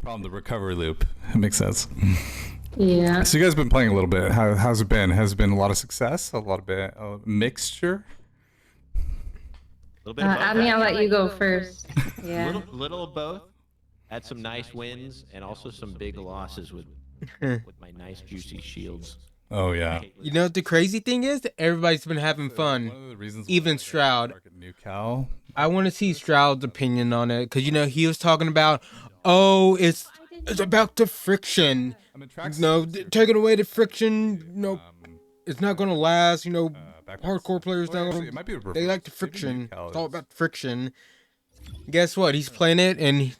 Problem, the recovery loop. It makes sense. Yeah. So you guys have been playing a little bit. How's it been? Has it been a lot of success? A lot of bit mixture? A little bit of both, Abney, I'll let actually. you go first. Yeah. Little of both. Had some nice wins and also some big losses with my nice juicy shields. Oh yeah. You know what the crazy thing is? Everybody's been having fun. One of the reasons Even Stroud. New Cal. I want to see Stroud's opinion on it because he was talking about, oh, it's about the friction. Taking away the friction. It's not gonna last. Hardcore players now they like the friction. It's all about friction. Guess what? He's playing it, and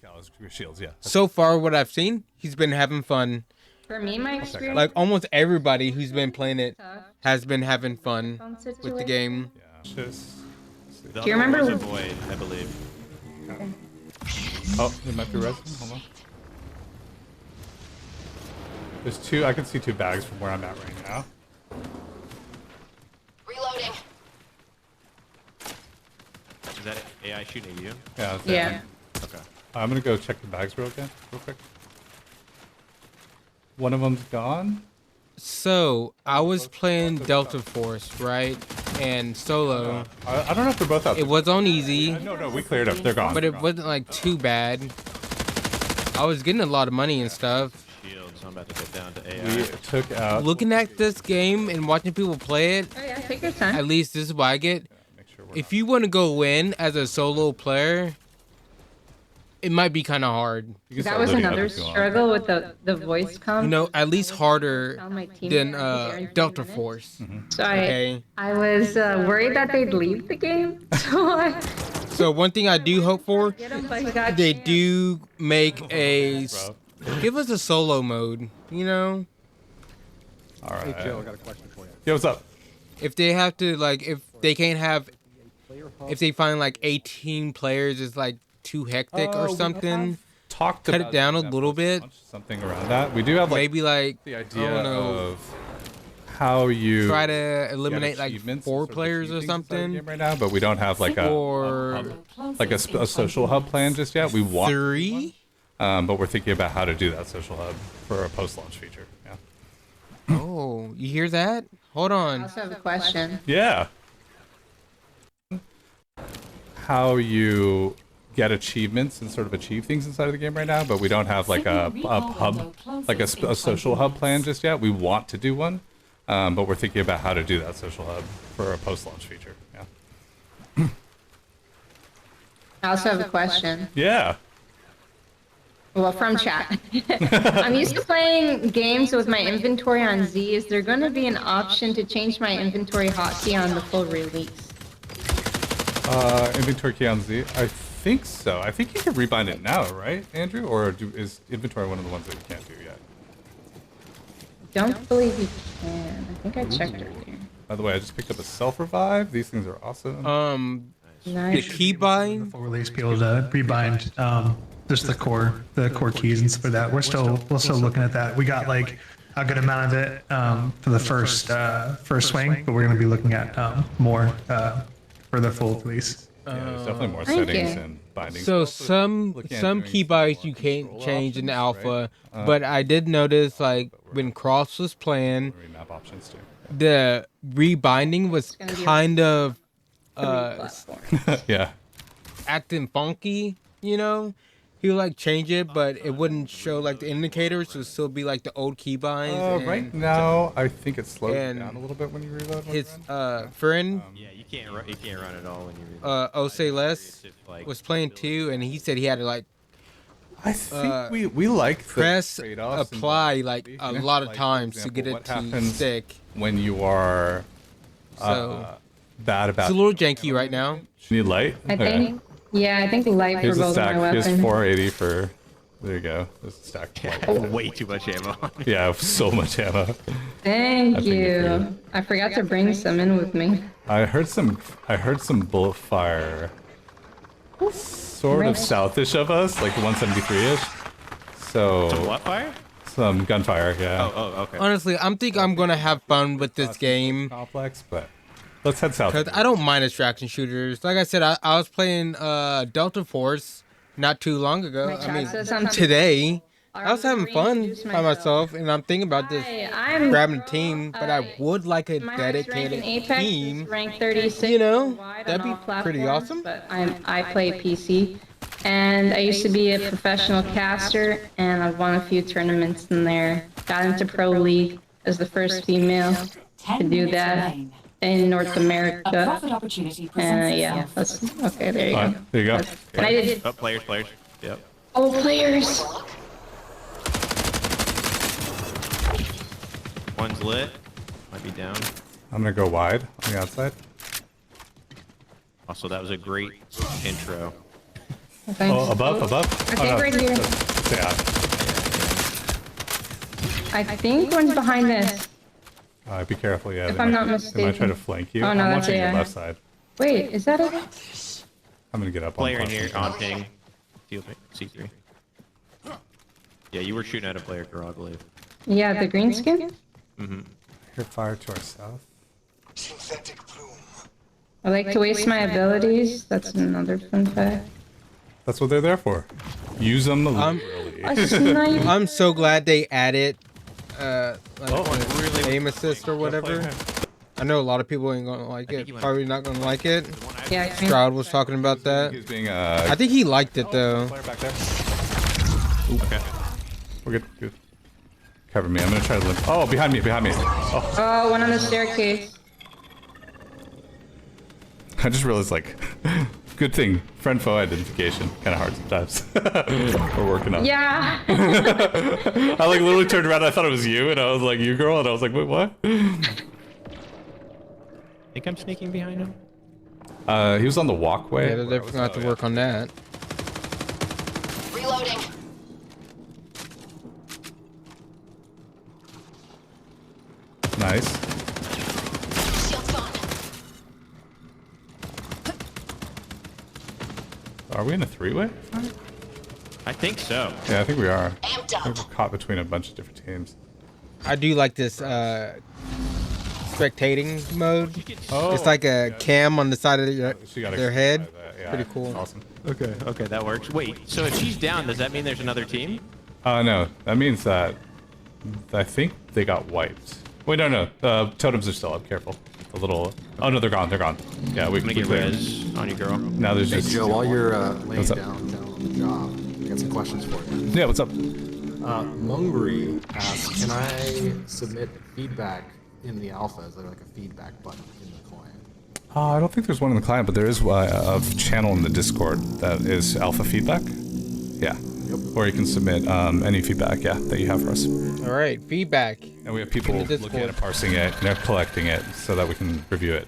so far, what I've seen, he's been having fun. For me, my experience, Like almost everybody who's been playing it has been having fun with the game. Yeah. Do you remember? Was a void, I believe. Okay. Oh, it might be resin. Hold on. There's two. I can see two bags from where I'm at right now. Reloading. Is that AI shooting at you? Yeah. Yeah. Okay. I'm gonna go check the bags real quick. One of them's gone. So I was playing Delta Force, right? And solo. I don't know if they're both out. It was on easy, No, we cleared up. They're gone. but it wasn't like too bad. I was getting a lot of money and stuff. Shields. I'm about to get down to AI. We took out. Looking at this game and watching people play it, Oh yeah, take your time. at least this is what I get. Make sure we're If you want to go in as a solo player, it might be kind of hard. That was another struggle with the voice comp. At least harder Tell my team than that they're Delta 30 Force. minutes. So Okay. I was worried that they'd leave the game. So So one thing I do hope for, get 'em, but he got they jammed. do make give us a solo mode. All right. Hey Joe, I got a question for you. Yo, what's up? If they have to if they can't have, if they find like 18 players is like too hectic or something, Talked cut it about down a that little post bit. launch, something around that. We do have maybe like the I idea don't know, of how you try to get eliminate like achievements 4 and sort of players achieve or things inside the something, game right now, but we don't have like or a social hub plan just yet. We want 3. but we're thinking about how to do that social hub for a post-launch feature. Yeah. Oh, you hear that? Hold I on. also have a question. Yeah. How you get achievements and sort of achieve things inside of the game right now, but we don't have like a hub, like a social hub plan just yet. We want to do one, but we're thinking about how to do that social hub for a post-launch feature. Yeah. I also have a question. Yeah. Well, from chat. I'm used to playing games with my inventory on Z. Is there going to be an option to change my inventory hotkey on the full release? Inventory key on Z. I think so. I think you can rebind it now, right, Andrew? Or is inventory one of the ones that you can't do yet? Don't believe you can. I think I checked earlier. By the way, I just picked up a self-revive. These things are awesome. The Nice. keybind. Full release, be able to rebind just the core keys and stuff like that. We're still looking at that. We got like a good amount of it for the first swing, but we're going to be looking at more for the full release. Yeah, there's definitely more Thank settings you. and bindings. So Also, some looking at some doing keybinds some you more can't control change in options, alpha, right? but I did notice like when Cross was playing, remap options too. the rebinding was gonna be a- kind of Platform. Yeah. acting funky. He would like change it, but it wouldn't show like the indicators. So it'd still be like the old keybinds. and Right now, I think it slows and down a little bit when you reload. when his you run. friend Yeah, you can't run it all when you. Ose Les was playing too, and he said he had to like I think we like the press trade-offs and apply balance like we- a lot of like, for times to example, get it what to happens stick. when you are So bad about. it's a little janky right now. Need light. I think. Yeah, I think light for Here's a both of stack. my Here's weapons. 480 for. There you go. There's a stack. of light. Way too much ammo. Yeah, so much ammo. Thank think you're you. I forgot to bring some in with me. I heard some bullet fire. Sort of southish of us, like 173-ish. So Some what fire? some gunfire. Yeah. Oh, okay. Honestly, I'm gonna have fun with this game Complex, but let's head south. because I don't mind distraction shooters. Like I said, I was playing Delta Force not too long ago. My I chat mean says I'm- today, Are I was we having to fun reintroduce by myself, and I'm thinking about this Hi, I'm grabbing a Girl. team, but I would like a My highest rank in dedicated Apex team. is rank 36 You know, worldwide that'd on be all platforms, pretty awesome. but I play PC. And I used to be a professional caster, and I've won a few tournaments in there. Got into Pro League as the first female to do that in North America. Yeah, that's okay. There you go. There you go. And I did. Oh, players. Yep. Oh, players. One's lit. Might be down. I'm gonna go wide on the outside. Also, that was a great intro. Thanks. Oh, above. I think right here. Yeah. I think one's behind this. Be careful. Yeah. If they I'm might- not They might try mistaken. to flank you. Oh, no, I'm that's watching your AI. left side. Wait, is that it? I'm gonna get up Player on in here platform. on ping. C3. Yeah, you were shooting at a player, girl, I believe. Yeah, the green skin? Hear fire to our south. I like to waste my abilities. That's another fun fact. That's what they're there for. Use them Um, liberally. A sniper. I'm so glad they added, like really aim assist or whatever. I know a lot of people ain't gonna like it. Probably not gonna like it. Yeah, Stroud was talking about that. He's being I think he liked it though. player back there. Okay. We're good. Cover me. I'm gonna try to live. Oh, behind me. Oh, Oh, one on the staircase. I just realized like, good thing friend foe identification kind of hard sometimes. We're working on. Yeah. I like literally turned around. And I thought it was you, and I was like, "You girl," and I was like, "Wait, what?" Think I'm sneaking behind him? He was on the walkway. Yeah, they forgot to work on that. Reloading. Nice. Shield's gone. Are we in a three-way? I think so. Yeah, I think we are. Amped I think up. we're caught between a bunch of different teams. I do like this spectating mode. Oh, It's like a cam on the side of she got their excited head. by that. Yeah, Pretty cool. Awesome. Okay, that works. Wait, so if she's down, does that mean there's another team? No, that means that I think they got wiped. Wait, no. Totems are still up. Careful. A little. Oh no, they're gone. Yeah, we I'm gonna can get res on you, girl. Now there's Hey just. Joe, while you're laying What's up? down on the job, I got some questions for you. Yeah, what's up? Mungry asks, can I submit feedback in the alpha? Is there like a feedback button in the client? I don't think there's one in the client, but there is a channel in the Discord that is alpha feedback. Yeah. Yep. Or you can submit any feedback, that you have for us. All right, feedback. And we have people In the looking at it, Discord. parsing it, and they're collecting it so that we can review it.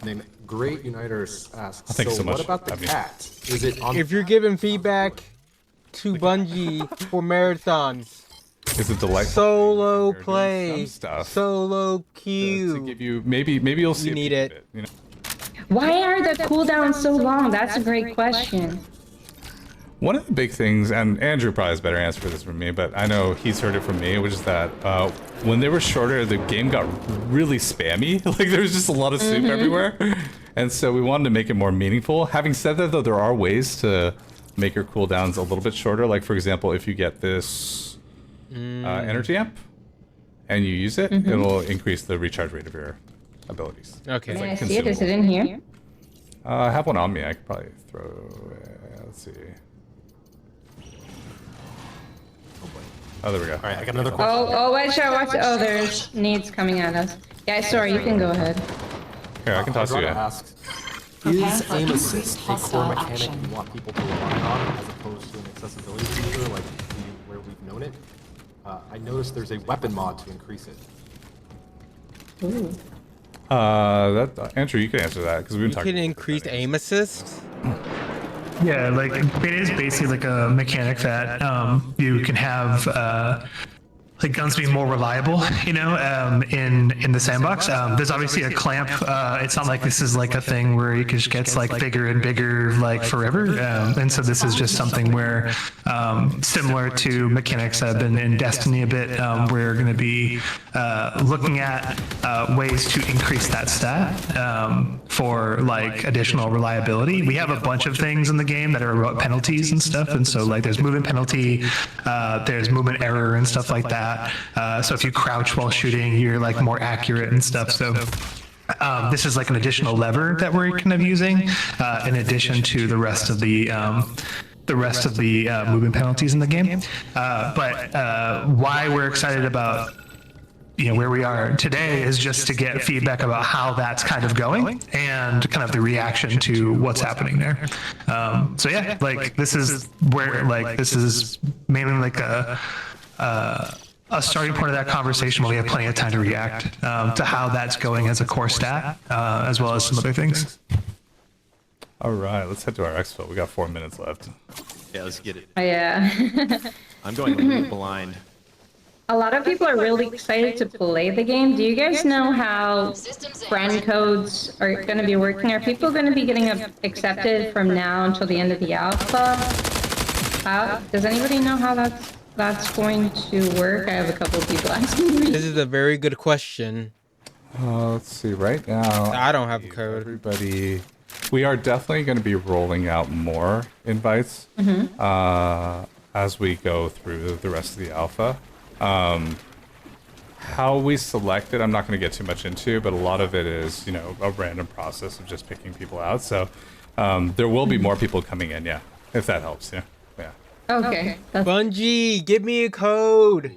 Name Great Uniters asks, Thank you so much what about for the having me. cat? Is it on If you're giving feedback to Bungie for marathons, It's a delightful solo thing. We're doing play, some stuff solo to queue. give you maybe you'll see You a need peek it. of you know? Why are the cooldowns so long? That's a great question. One of the big things, and Andrew probably has a better answer for this from me, but I know he's heard it from me, which is that when they were shorter, the game got really spammy. Like there was just a lot of soup everywhere, and so we wanted to make it more meaningful. Having said that, though, there are ways to make your cooldowns a little bit shorter. Like for example, if you get this energy amp and you use it, it'll increase the recharge rate of your abilities. Okay. May I see it? Is it in here? I have one on me. I could probably throw. Let's see. Oh, there we go. All right, I got another question. Oh, watch out. Oh, there's needs coming at us. Yeah, sorry, you can go ahead. Here, I can toss you Hydrata in. asks, Prepare is for aim increased assist a hostile core mechanic action. you want people to rely on as opposed to an accessibility feature like where we've known it? I noticed there's a weapon mod to increase it. Ooh. Andrew, you can answer that because we've been You talking. can increase aim assist. Yeah, like it is basically like a mechanic that you can have like guns being more reliable, in the sandbox. There's obviously a clamp. It's not like this is like a thing where it just gets like bigger and bigger like forever. And so this is just something where, similar to mechanics that have been in Destiny a bit, we're going to be looking at ways to increase that stat for like additional reliability. We have a bunch of things in the game that are about penalties and stuff, and so like there's movement penalty, there's movement error and stuff like that. So if you crouch while shooting, you're like more accurate and stuff. So this is like an additional lever that we're kind of using in addition to the rest of the movement penalties in the game. But why we're excited about where we are today is just to get feedback about how that's kind of going and kind of the reaction to what's happening there. So yeah, like this is where like this is mainly like a starting point of that conversation where we have plenty of time to react to how that's going as a core stat, as well as some other things. All right, let's head to our exfil. We got 4 minutes left. Yeah, let's get it. Yeah. I'm going a little blind. A lot of people are really excited to play the game. Do you guys know how friend codes are going to be working? Are people going to be getting accepted from now until the end of the alpha? Does anybody know how that's going to work? I have a couple of people asking me. This is a very good question. Let's see. Right now, I don't have a code. Everybody, we are definitely going to be rolling out more invites as we go through the rest of the alpha. How we select it, I'm not going to get too much into, but a lot of it is, a random process of just picking people out. So there will be more people coming in, yeah, if that helps, yeah. Okay. Bungie, give me a code.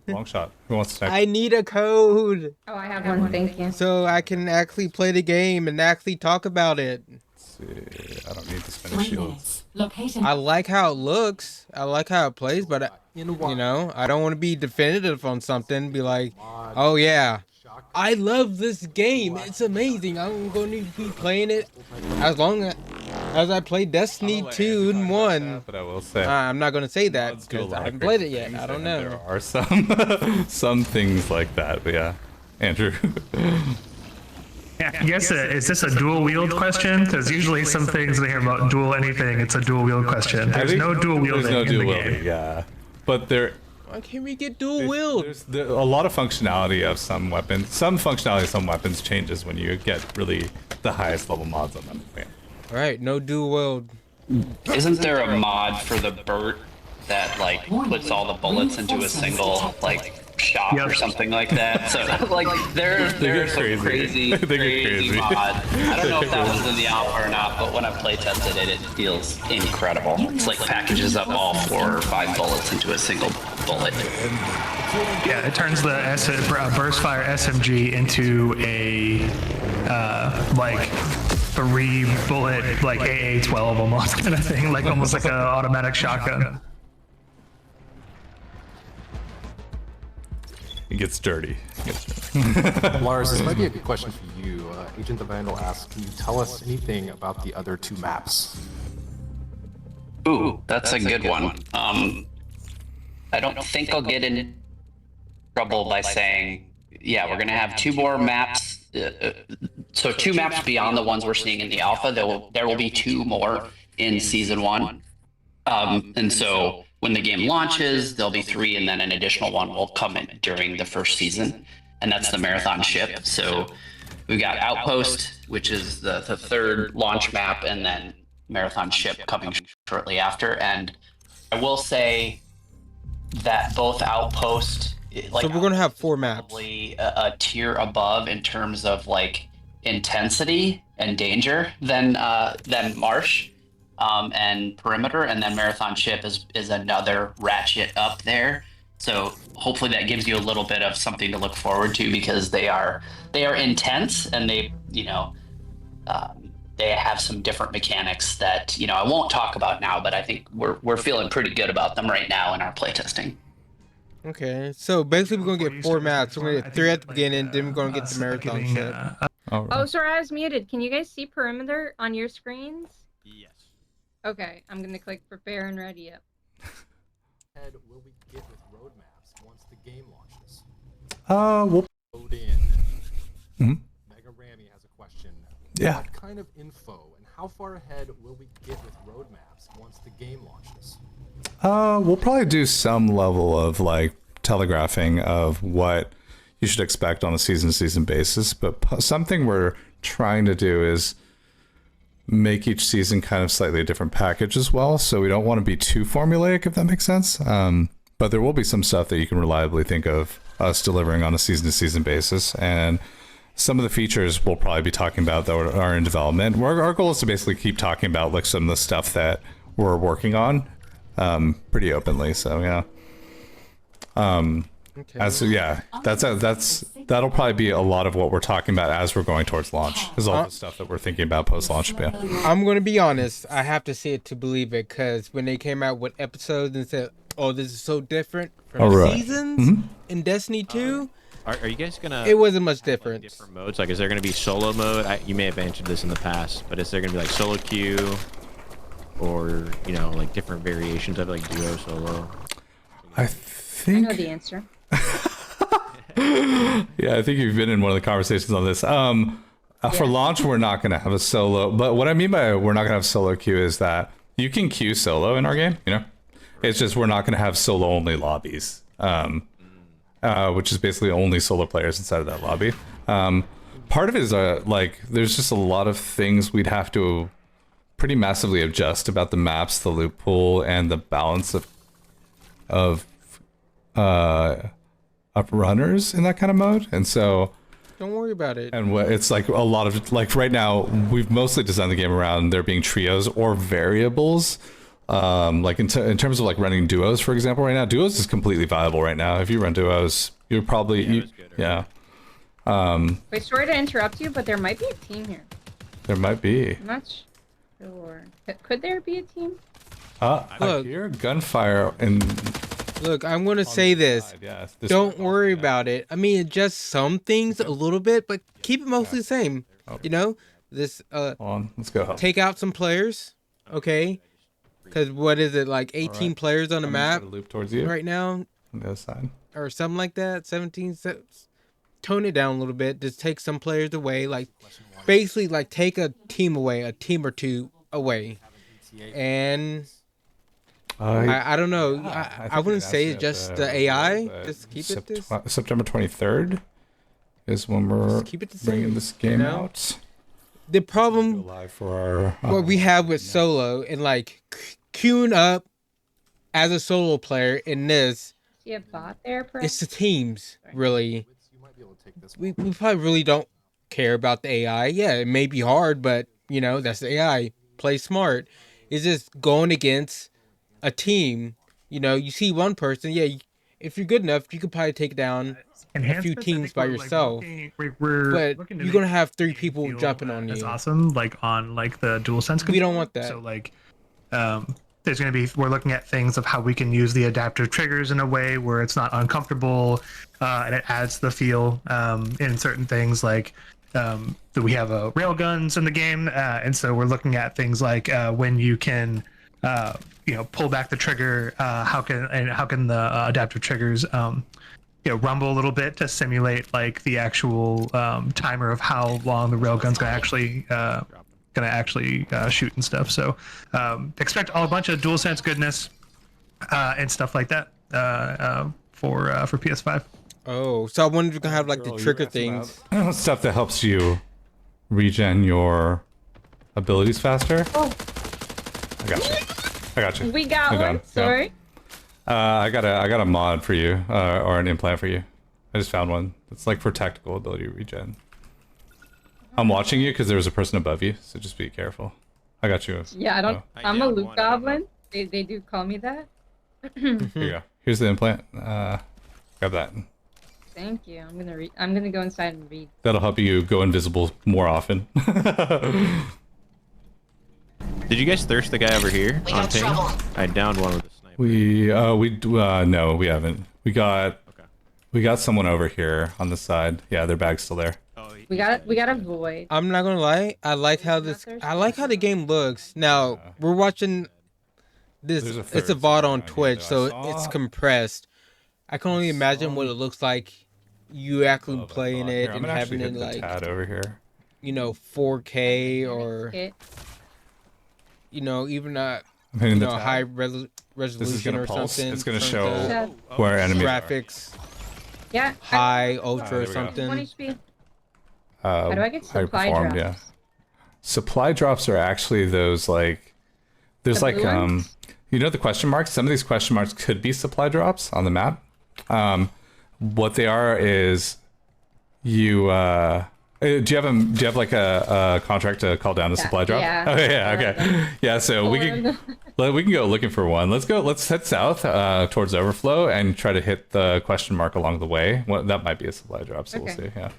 Long shot. Who wants to I need a code. Oh, I have one. Thank you. So I can actually play the game and actually talk about it. see. I don't need to spend shields. I like how it looks. I like how it plays, but I don't want to be definitive on something. Be like, oh yeah, I love this game. It's amazing. I'm going to be playing it as long as I play Destiny 2 and 1. But I will say, I'm not going to say that because I haven't played it yet. I don't know. There are some things like that. But yeah, Andrew. Yeah, I guess is this a dual wield question? Because usually some things when I hear about dual anything, it's a dual wield question. There's no dual wielding in the game. Yeah, but there. Why can't we get dual wield? There's a lot of functionality of some weapons. Some functionality of some weapons changes when you get really the highest level mods on them. Yeah. Right, no dual wield. Isn't there a mod for the Burt that like puts all the bullets into a single like shot or something like that? So like there's some crazy mod. I don't know if that was in the alpha or not, but when I play tested it, it feels incredible. It's like packages up all 4 or 5 bullets into a single bullet. Yeah, it turns the burst fire SMG into a like 3 bullet like AA-12 almost kind of thing, like almost like an automatic shotgun. It gets dirty. Lars, this might be a good question for you. Agent the Vandal asks, can you tell us anything about the other 2 maps? Ooh, that's a good one. I don't think I'll get in trouble by saying, yeah, we're gonna have 2 more maps. So 2 maps beyond the ones we're seeing in the alpha. There will be 2 more in season 1. And so when the game launches, there'll be 3, and then an additional one will come in during the first season, and that's the Marathon ship. So we've got Outpost, which is the 3rd launch map, and then Marathon ship coming shortly after. And I will say that both Outpost, like, so we're gonna have 4 maps, probably a tier above in terms of like intensity and danger than Marsh. And Perimeter, and then Marathon Ship is another ratchet up there. So hopefully that gives you a little bit of something to look forward to, because they are intense, and they have some different mechanics that I won't talk about now, but I think we're feeling pretty good about them right now in our playtesting. Okay, so basically we're gonna get 4 maps. We're gonna get 3 at the beginning, then we're gonna get the Marathon Ship. Oh, sorry, I was muted. Can you guys see Perimeter on your screens? Yes. Okay, I'm gonna click prepare and ready up. ahead will we get with roadmaps once the game launches? We'll. Load in. Mhm. Mega Ramy has a question. Yeah. What kind of info and how far ahead will we get with roadmaps once the game launches? We'll probably do some level of like telegraphing of what you should expect on a season-to-season basis, but something we're trying to do is make each season kind of slightly a different package as well. So we don't want to be too formulaic, if that makes sense. But there will be some stuff that you can reliably think of us delivering on a season-to-season basis, and some of the features we'll probably be talking about that are in development. Our goal is to basically keep talking about like some of the stuff that we're working on pretty openly. So yeah. Okay. That'll probably be a lot of what we're talking about as we're going towards launch. Is all the stuff that we're thinking about post-launch. Yeah. I'm gonna be honest. I have to see it to believe it, because when they came out with episodes and said, "Oh, this is so different from seasons in Destiny 2," Are you guys gonna? it wasn't much have, different. like, different modes. Like, is there gonna be solo mode? You may have answered this in the past, but is there gonna be like solo queue, or like different variations of like duo solo? I I think. know the answer. Yeah, I think you've been in one of the conversations on this. For launch, we're not going to have a solo. But what I mean by we're not going to have solo queue is that you can queue solo in our game. It's just we're not going to have solo only lobbies, which is basically only solo players inside of that lobby. Part of it is like there's just a lot of things we'd have to pretty massively adjust about the maps, the loot pool, and the balance of up runners in that kind of mode. And so Don't worry about it. and it's like a lot of like right now we've mostly designed the game around there being trios or variables, like in terms of like running duos, for example. Right now duos is completely viable right now. If you run duos, you're probably Wait, sorry to interrupt you, but there might be a team here. there might be I'm not sure. Could there be a team? I Look. hear gunfire and Look, I'm gonna say this. Don't worry about it. I mean, adjust some things a little bit, but keep it mostly the same. This Hold on, let's go. take out some players, okay? Because what is it, like 18 Alright. players on the I'm just map gonna loop towards you right now, on the other side. or something like that? 17. Tone it down a little bit. Just take some players away. Like, basically, like take a team away, a team or two away, and I don't know. I wouldn't say it's just the AI. Just keep it this. September 23rd is when we're Keep it the bringing same. this game you know? out. The Go problem live for our what we have with solo and like queuing up as a solo player in this, Do you have bot there, Pro? it's the teams really. You might be able to take this We probably really don't care about the AI. Yeah, it may be hard, but that's the AI. Play smart. It's just going against a team. You see one person. Yeah, if you're good enough, you could probably take down a few teams by yourself. But you're gonna have 3 people jumping on It's you. awesome, like on like the DualSense. We don't controller. want that. So like, there's going to be we're looking at things of how we can use the adaptive triggers in a way where it's not uncomfortable, and it adds the feel in certain things like. That we have rail guns in the game, and so we're looking at things like when you can, pull back the trigger. How can the adaptive triggers, rumble a little bit to simulate like the actual timer of how long the rail gun's gonna actually shoot and stuff. So expect a bunch of DualSense goodness and stuff like that for PS5. Oh, so I wonder if you can have like the trigger things. Stuff that helps you regen your abilities faster. Oh, I got you. we got Hold one. on. Sorry. I got a mod for you, or an implant for you. I just found one. It's like for tactical ability regen. I'm watching you because there was a person above you, so just be careful. I got you. Yeah, I don't. Oh, I I'm a downed loot one, I don't know. goblin. They do call me that. Here you go. Here's the implant. Grab that. Thank you. I'm gonna go inside and read. That'll help you go invisible more often. Did you guys thirst the guy over here We on got ping? trouble. I downed one with a sniper. No, we haven't. We got someone over here on the side. Yeah, their bag's still there. Oh, We got a void. I'm not gonna lie. I like how the game looks. Now we're watching this There's a it's third a VOD on song I need, Twitch, though. so I it's saw- compressed. I can only imagine saw- what it looks like you actually Oh, that's playing odd. it Here, I'm and gonna actually having hit it the like, tab over here. 4K or Okay. even I'm hitting the tab. high This is resolution gonna or pulse. something. It's gonna from show the where enemies graphics, Yeah. high, Oh, ultra, there or we go. something. 1 HP. are. How do I get how you supply performed, drops? Yeah. Supply drops are actually those like there's The like blue ones? the question marks. Some of these question marks could be supply drops on the map. What they are is you do you have like a contract to call down a supply drop? yeah. Okay, yeah, okay. Yeah, so we can go looking for one. Let's head south towards overflow and try to hit the question mark along the way. Well, that might be a supply drop, so we'll Okay. see. Yeah.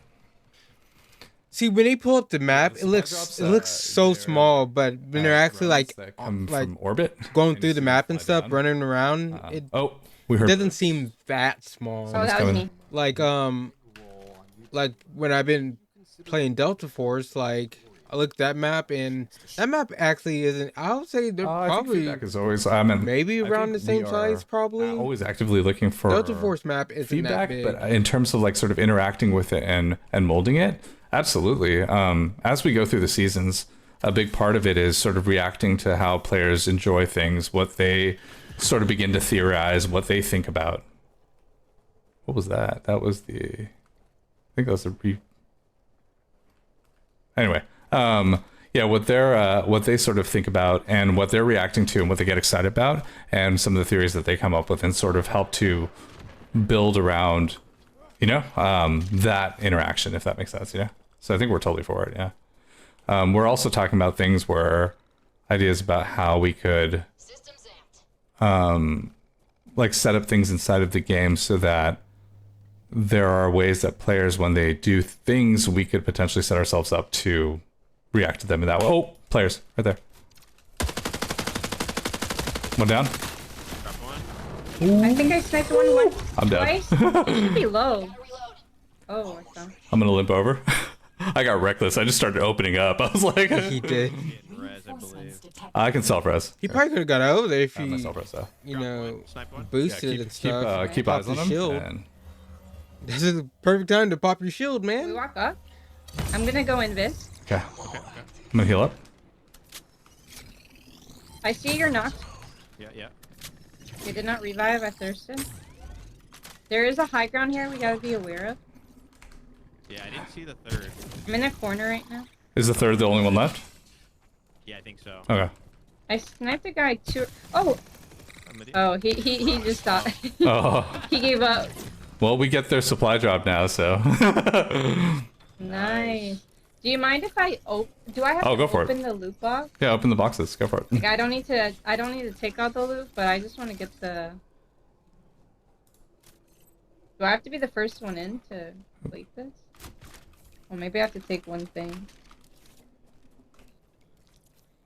See, when they pull up the map, the it supply looks drops, it looks so they're, small, but when they're actually drones like that come like from orbit, going and through you the see map them and fly stuff, down. running around, it We heard doesn't seem that small. Oh, that was coming. me. Like when I've been playing Delta Force, like I look at that map and that map actually isn't. I would say they're I think probably feedback is always. I mean, maybe I around think the same we size, are probably. Always actively looking for Delta Force map isn't feedback, that big. but in terms of like sort of interacting with it and molding it, absolutely. As we go through the seasons, a big part of it is sort of reacting to how players enjoy things, what they sort of begin to theorize, what they think about. What was that? That was the. I think that was Anyway, yeah, what they sort of think about and what they're reacting to and what they get excited about, and some of the theories that they come up with, and sort of help to build around, that interaction, if that makes sense. So I think we're totally for it. Yeah. We're also talking about things where ideas about how we could Systems amped. like set up things inside of the game so that there are ways that players, when they do things, we could potentially set ourselves up to react to them in that way. Oh, players right there. One down. I think I sniped one I'm dead. twice. It should be low. Oh, I found. I'm gonna limp over. I got reckless. I just started opening up. I was like, He did. Res, I believe. I can self res. He probably could have got over there if I have my he, self res though. Snipe one. boosted keep and stuff. keep Pop eyes on your them. shield. And This is the perfect time to pop your shield, We man. walk up. I'm gonna go invis. okay, I'm gonna heal up. I see you're knocked. Yeah. You did not revive. I thirsted. There is a high ground here we gotta be aware of. Yeah, I didn't see the third. I'm in a corner right now. Is the third the only one left? Yeah, I think so. Okay. I sniped a guy too. Oh, I'm with you. oh, he just thought. Oh, He gave up. well, we get their supply drop now, so. Nice. Do you mind if I do I have Oh, to go for it. open the loot box? Yeah, open the boxes. Go for it. Like I don't need to take out the loot, but I just want to get the. Do I have to be the first one in to complete this? Well, maybe I have to take one thing.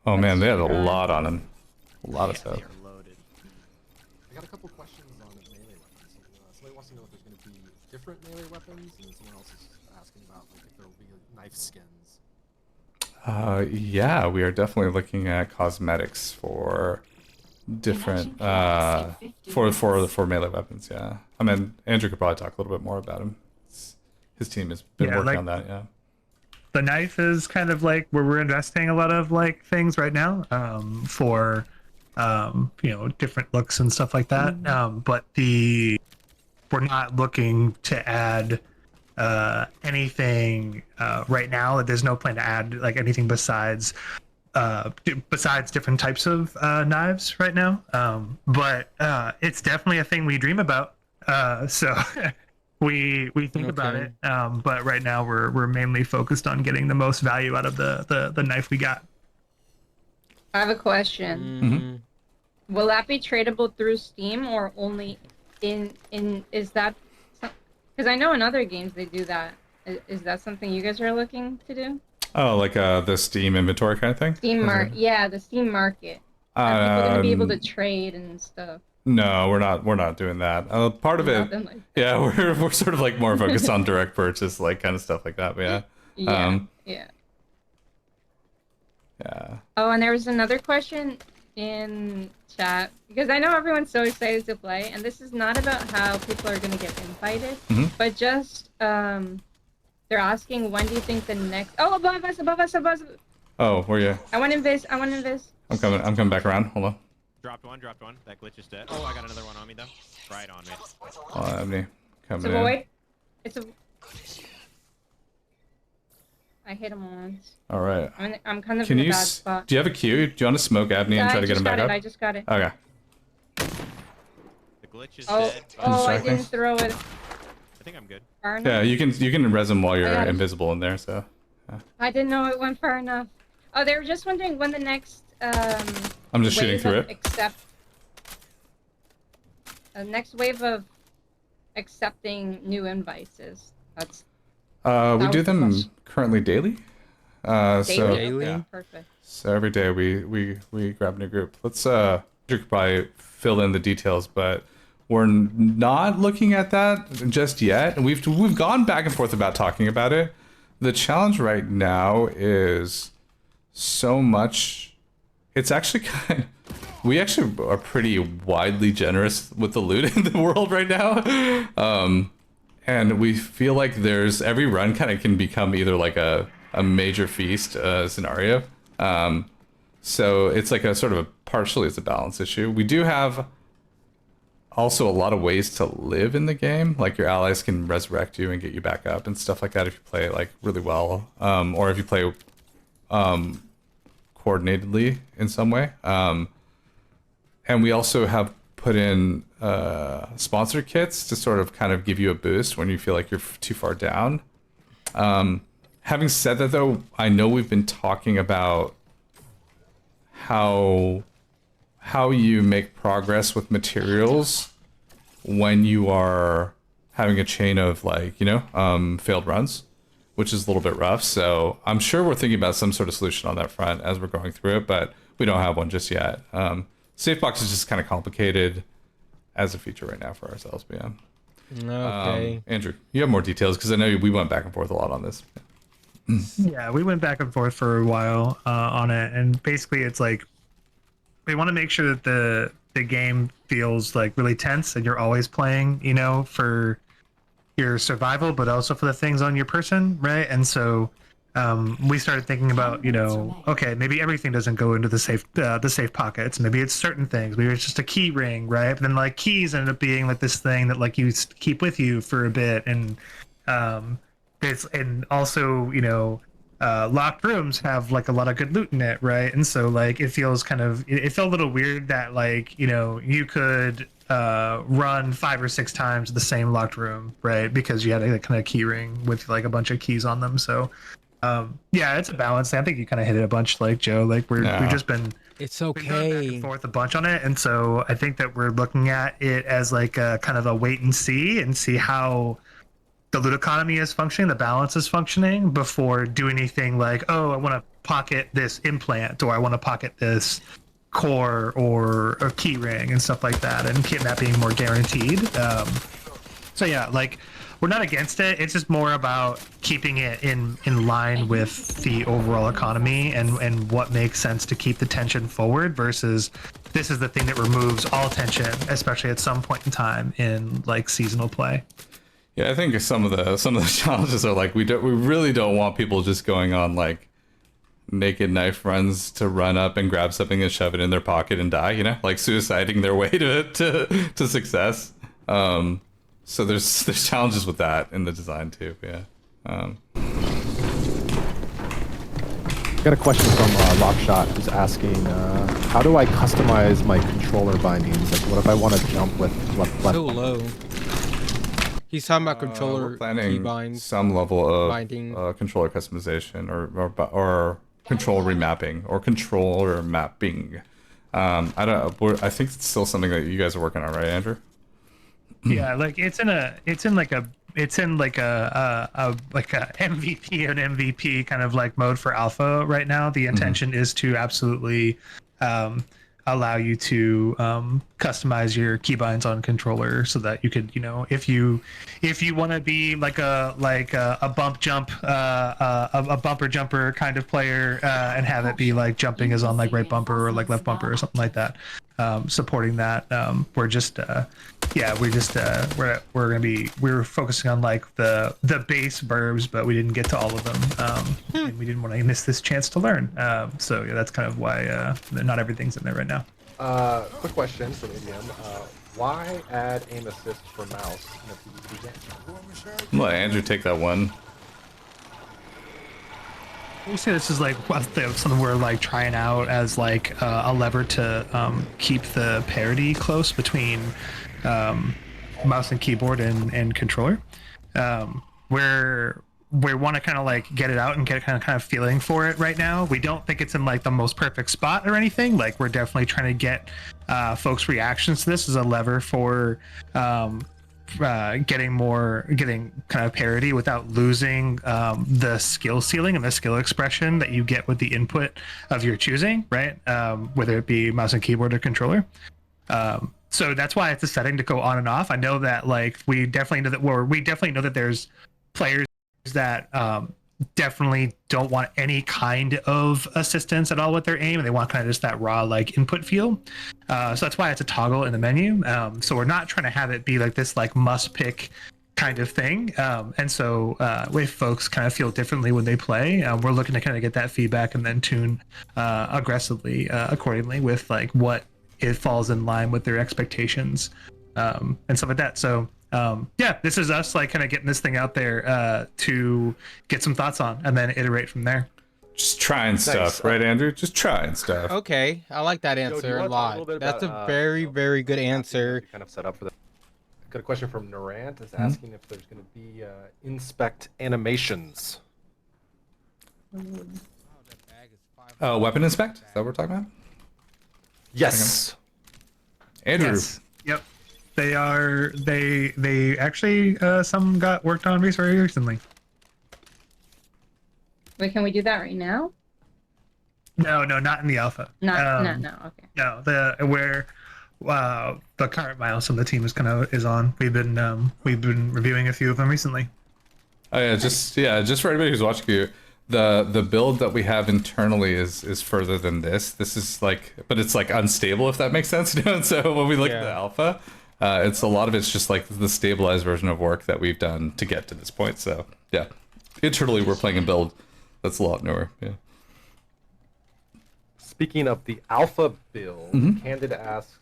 Oh man, they had a Right. lot on them. A lot of Yeah, stuff. they are loaded. I got a couple questions on melee weapons. Somebody wants to know if there's going to be different melee weapons, and someone else is asking about like if there will be knife skins. Yeah, we are definitely looking at cosmetics for different for melee weapons. Yeah, I mean Andrew could probably talk a little bit more about him. His team has been Yeah, working like- on that. Yeah. The knife is kind of like where we're investing a lot of like things right now for different looks and stuff like that. But we're not looking to add anything right now. There's no plan to add like anything besides different types of knives right now. But it's definitely a thing we dream about. So we think about Okay. it. But right now we're mainly focused on getting the most value out of the knife we got. I have a question. Will that be tradable through Steam or only in is that? Because I know in other games they do that. Is that something you guys are looking to do? Oh, like the Steam inventory kind of thing. Yeah, the Steam market. Are people gonna be able to trade and stuff? No, we're not doing that. Part of it, Nothing like yeah, we're sort of like more focused on direct purchase, like kind of stuff like that. But yeah, Yeah, Um, yeah. yeah. Oh, and there was another question. in chat because I know everyone's so excited to play, and this is not about how people are gonna get invited, but just they're asking when do you think the next? Oh, above us, above us, above us! Oh, where you? I want invis. I want invis. I'm coming back around. Hold on. Dropped one. That glitch is dead. Oh, I got another one on me though. Right on me. Ebony, It's coming a in. void. It's a. I hit him once. All right. I'm kind of Can in a you? bad spot. Do you have a Q? Do you want to smoke Abney and try to get him back up? I just got it. Okay. The glitch is Oh, dead. oh! I distracting. didn't throw it. I think I'm good. Far enough. Yeah, you can res him while you're got it. invisible in there. So. I didn't know it went far enough. Oh, they were just wondering when the next I'm just shooting wave through of it. next wave of accepting new invites is. That's We That do was the them question. currently daily. So Daily? yeah. perfect. So every day we grab a new group. Let's Drew could probably fill in the details, but we're not looking at that just yet. And we've gone back and forth about talking about it. The challenge right now is so much. It's actually we actually are pretty widely generous with the loot in the world right now. And we feel like there's every run kind of can become either like a major feast scenario. So it's like a sort of partially it's a balance issue. We do have also a lot of ways to live in the game. Like your allies can resurrect you and get you back up and stuff like that if you play like really well, or if you play coordinatedly in some way. And we also have put in sponsor kits to sort of kind of give you a boost when you feel like you're too far down. Having said that, though, I know we've been talking about how you make progress with materials when you are having a chain of like, failed runs, which is a little bit rough. So I'm sure we're thinking about some sort of solution on that front as we're going through it, but we don't have one just yet. Safebox is just kind of complicated as a feature right now for ourselves, but yeah. Okay. Andrew, you have more details because I know we went back and forth a lot on this. Yeah, we went back and forth for a while on it, and basically it's like we want to make sure that the game feels like really tense and you're always playing, for your survival, but also for the things on your person, right? And so we started thinking about, okay, maybe everything doesn't go into the safe pockets. Maybe it's certain things. Maybe it's just a key ring, right? But then like keys ended up being like this thing that like you keep with you for a bit, and and also locked rooms have like a lot of good loot in it, right? And so like it feels it felt a little weird that like you could run 5 or 6 times the same locked room, right? Because you had a kind of key ring with like a bunch of keys on them. So yeah, it's a balance. I think you kind of hit it a bunch, like Joe. Like we've just been It's been going back okay. and forth a bunch on it, and so I think that we're looking at it as like a kind of a wait and see how the loot economy is functioning, the balance is functioning before doing anything like, oh, I want to pocket this implant, or I want to pocket this core or a key ring and stuff like that, and that being more guaranteed. So yeah, like we're not against it. It's just more about keeping it in line with the overall economy and what makes sense to keep the tension forward versus this is the thing that removes all tension, especially at some point in time in like seasonal play. Yeah, I think some of the challenges are like we really don't want people just going on like naked knife runs to run up and grab something and shove it in their pocket and die, like suiciding their way to success. So there's challenges with that in the design too. Yeah. Got a question from Lockshot who's asking, how do I customize my controller bindings? Like, what if I want to jump with left? So low. He's talking about controller We're planning keybinds. some level of binding. Controller customization or control remapping or controller mapping. I think it's still something that you guys are working on, right, Andrew? Yeah, like it's in like a MVP and MVP kind of like mode for alpha right now. The intention is to absolutely allow you to customize your keybinds on controller so that you could, if you want to be like a bump jump, a bumper jumper kind of player, and have it be like jumping is on like right bumper or like left bumper or something like that. Supporting that. We're focusing on like the base verbs, but we didn't get to all of them, and we didn't want to miss this chance to learn. So yeah, that's kind of why not everything's in there right now. Quick question from Indian. Why add aim assist for mouse in a PvP game? I'm gonna let Andrew take that one. We say this is like something we're like trying out as like a lever to keep the parity close between mouse and keyboard and controller. We want to kind of like get it out and get kind of feeling for it right now. We don't think it's in like the most perfect spot or anything. Like we're definitely trying to get folks' reactions to this as a lever for getting kind of parity without losing the skill ceiling and the skill expression that you get with the input of your choosing, right? Whether it be mouse and keyboard or controller. So that's why it's a setting to go on and off. I know that like we definitely know that there's players that definitely don't want any kind of assistance at all with their aim, and they want kind of just that raw like input feel. So that's why it's a toggle in the menu. So we're not trying to have it be like this like must pick kind of thing. And so if folks kind of feel differently when they play, we're looking to kind of get that feedback and then tune aggressively accordingly with like what it falls in line with their expectations and stuff like that. So yeah, this is us like kind of getting this thing out there to get some thoughts on and then iterate from there. Just trying stuff, right, Andrew? Just trying stuff. Okay, I like that Joe, do you answer a wanna talk lot. little bit That's about, a very, very good answer. Kind of set up for that. Got a question from Narant is asking if there's going to be inspect animations. Weapon inspect? Is that what we're talking about? Yes. Andrew. Yes. Yep. They are. They actually some got worked on very recently. Wait, can we do that right now? No, not in the alpha. No, okay. No, the current milestone the team is on. We've been reviewing a few of them recently. Oh yeah, just for anybody who's watching you, the build that we have internally is further than this. This is like, but it's like unstable, if that makes sense. And so when we look at the alpha, it's a lot of it's just like the stabilized version of work that we've done to get to this point. So yeah, internally we're playing a build that's a lot newer. Yeah. Speaking of the alpha build, Candid asks,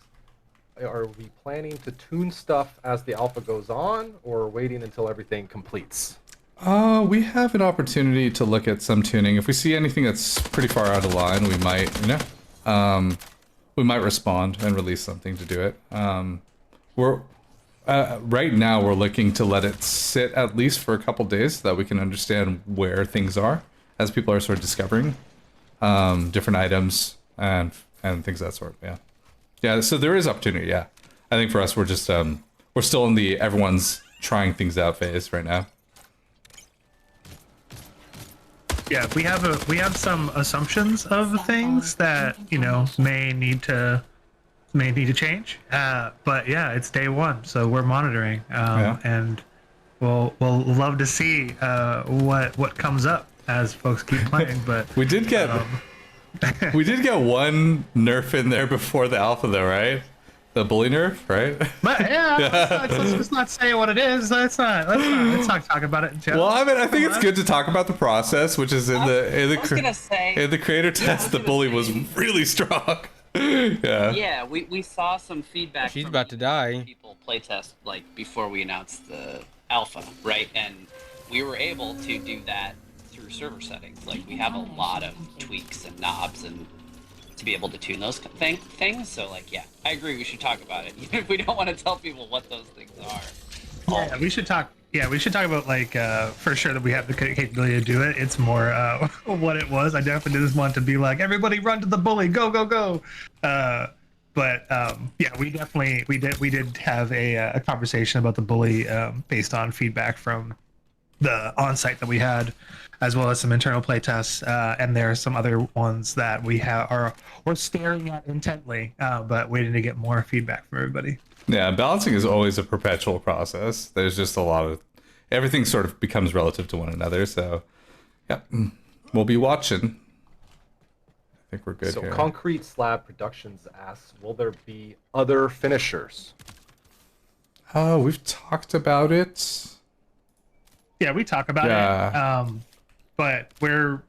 are we planning to tune stuff as the alpha goes on, or waiting until everything completes? We have an opportunity to look at some tuning. If we see anything that's pretty far out of line, we might, we might respond and release something to do it. Right now we're looking to let it sit at least for a couple days so that we can understand where things are as people are sort of discovering different items and things of that sort. Yeah, so there is opportunity. Yeah, I think for us we're just we're still in the everyone's trying things out phase right now. Yeah, we have some assumptions of things that may need to change. But yeah, it's day one, so we're monitoring, and we'll love to see what comes up as folks keep playing. But we did get one nerf in there before the alpha, though, right? The bully nerf, right? But yeah, let's not say what it is. Let's not talk about it. Joe. Well, I mean, I think it's good to talk about the process, which is in the creator test. The bully was really strong. Yeah, we saw some feedback. She's about to die. People playtest like before we announced the alpha, right? And we were able to do that through server settings. Like we have a lot of tweaks and knobs and to be able to tune those things. So like, yeah, I agree. We should talk about it, even if we don't want to tell people what those things are. Yeah, we should talk. Yeah, we should talk about like for sure that we have the capability to do it. It's more what it was. I definitely just want to be like, everybody run to the bully, go. But yeah, we did have a conversation about the bully based on feedback from the on-site that we had, as well as some internal play tests, and there are some other ones that we're staring at intently, but waiting to get more feedback from everybody. Yeah, balancing is always a perpetual process. There's just a lot of everything sort of becomes relative to one another. So, yeah, we'll be watching. I think we're good So here. Concrete Slab Productions asks, will there be other finishers? We've talked about it. Yeah, we talk about it. But we're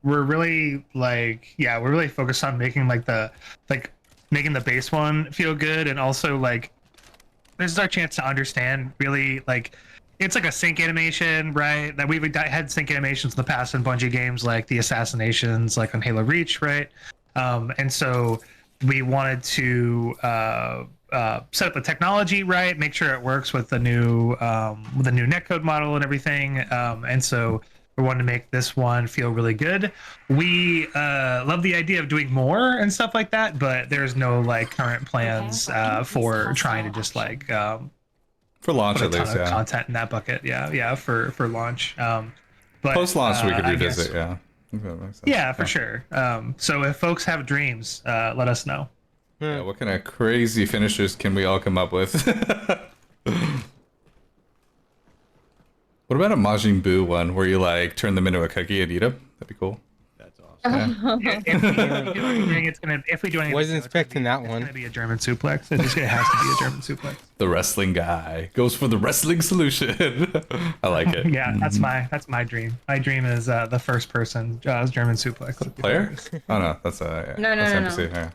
really we're really focused on making making the base one feel good, and also like this is our chance to understand really like it's like a sync animation, right? That we've had sync animations in the past in Bungie games, like the assassinations, like on Halo Reach, right? And so we wanted to set up the technology right, make sure it works with the new netcode model and everything. And so we wanted to make this one feel really good. We love the idea of doing more and stuff like that, but there's no like current plans for trying to just like For launch, put a at ton least, of yeah. content in that bucket. Yeah, for launch. But Post-launch, we could I guess- revisit, yeah. I think that makes sense. Yeah, for sure. So if folks have dreams, let us know. Yeah, what kind of crazy finishers can we all come up with? What about a Majin Buu one where you like turn them into a cookie and eat them? That'd be cool. That's awesome. If we do anything, if we do anything, Wasn't it's expecting that It's one. gonna be a German suplex. It has to be a German suplex. The wrestling guy goes for the wrestling solution. I like it. Yeah, that's my dream. My dream is the first person German suplex. Player? Oh no, that's a No, that's no. NPC. Yeah.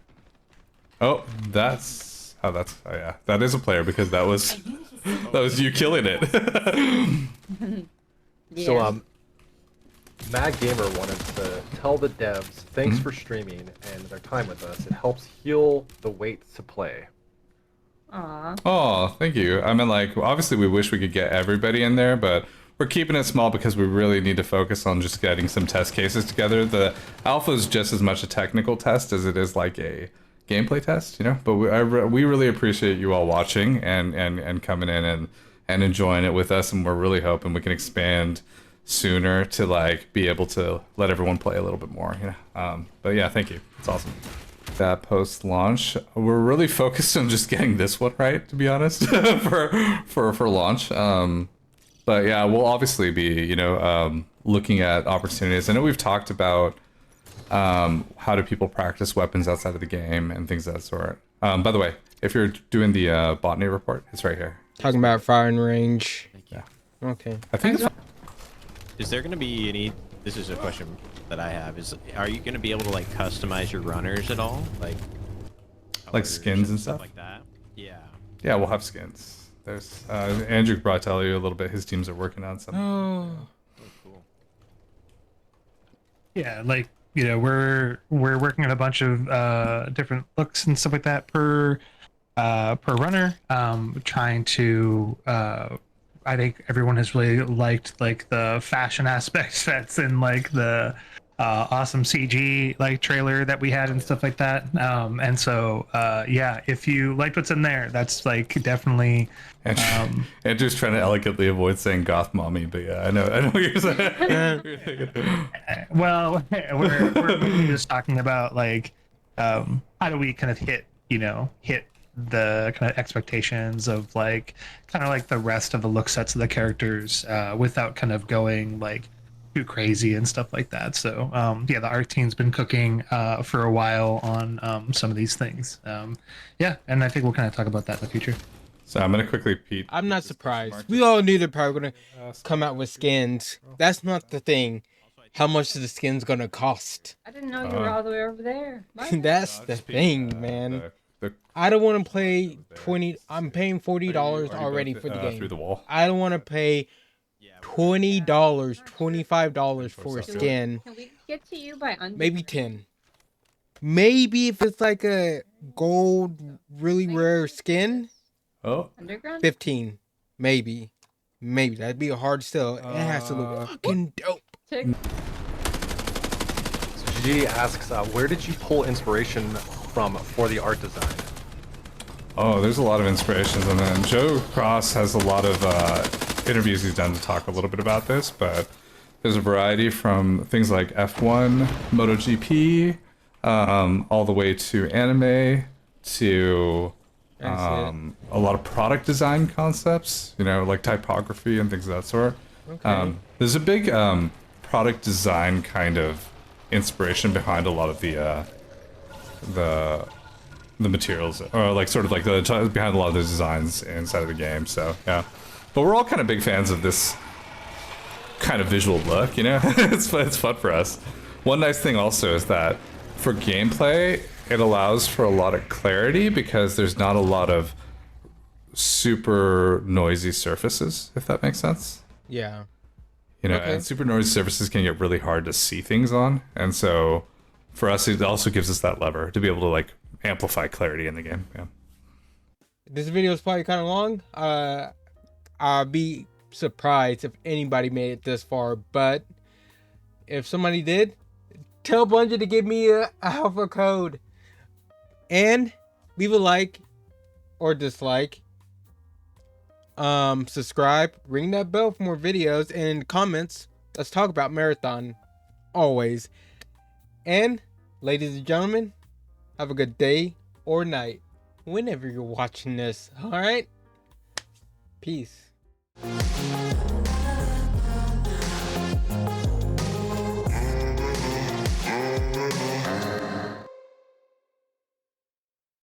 Oh, oh yeah, that is a player because that was you killing it. Yeah. So Mad Gamer wanted to tell the devs thanks for streaming and their time with us. It helps heal the wait to play. Aw. Oh, thank you. I mean, like, obviously we wish we could get everybody in there, but we're keeping it small because we really need to focus on just getting some test cases together. The alpha is just as much a technical test as it is like a gameplay test, you know. But we really appreciate you all watching and coming in and enjoying it with us, and we're really hoping we can expand sooner to like be able to let everyone play a little bit more, you know. But yeah, thank you. It's awesome. That post launch, we're really focused on just getting this one right, to be honest, for launch. But yeah, we'll obviously be, you know, looking at opportunities. I know we've talked about how do people practice weapons outside of the game and things of that sort. By the way, if you're doing the botany report, it's right here. Talking about firing range. Yeah. Okay. I think it's Is there going to be any? This is a question that I have. Are you going to be able to like customize your runners at all, like colors skins and stuff? like that? Yeah. Yeah, we'll have skins. There's Andrew brought tell you a little bit. His teams are working on something. Oh. Cool. Yeah, like you know, we're working on a bunch of different looks and stuff like that per runner. Trying to I think everyone has really liked like the fashion aspects that's in like the awesome CG like trailer that we had and stuff like that. And so yeah, if you liked what's in there, that's like definitely. Andrew's trying to elegantly avoid saying goth mommy, but yeah, I know what you're saying. Well, we're really just talking about like how do we kind of hit the kind of expectations of like kind of like the rest of the look sets of the characters without kind of going like too crazy and stuff like that. So yeah, the art team's been cooking for a while on some of these things. Yeah, and I think we'll kind of talk about that in the future. So I'm gonna quickly peek. I'm not surprised. We all knew they're probably gonna come out with skins. That's not the thing. How much is the skins gonna cost? I didn't know you were all the way over there. My That's the thing, man. I don't want to play 20. I'm paying $40 already for the game. Through the wall. I don't want to pay $20, $25 for a skin. Can we get to you by under? Maybe 10. Maybe if it's like a gold, really rare skin, Oh, Underground? 15. Maybe. That'd be a hard sell. It has to look fucking dope. Tick. So GG asks, where did you pull inspiration from for the art design? oh, there's a lot of inspirations, and then Joe Cross has a lot of interviews he's done to talk a little bit about this, but there's a variety from things like F1, MotoGP, all the way to anime, to a lot of product design concepts, you know, like typography and things of that sort. Okay. There's a big product design kind of inspiration behind a lot of the materials, or like sort of like behind a lot of the designs inside of the game. So yeah, but we're all kind of big fans of this kind of visual look, you know. It's fun for us. One nice thing also is that for gameplay, it allows for a lot of clarity because there's not a lot of super noisy surfaces, if that makes sense. Yeah. You know, Okay. and super noisy surfaces can get really hard to see things on, and so for us, it also gives us that lever to be able to like amplify clarity in the game. Yeah. This video is probably kind of long. I'll be surprised if anybody made it this far, but if somebody did, tell Bungie to give me a alpha code. And leave a like or dislike. Subscribe, ring that bell for more videos, and comments. Let's talk about Marathon. Always. And ladies and gentlemen, have a good day or night whenever you're watching this. Alright? Peace.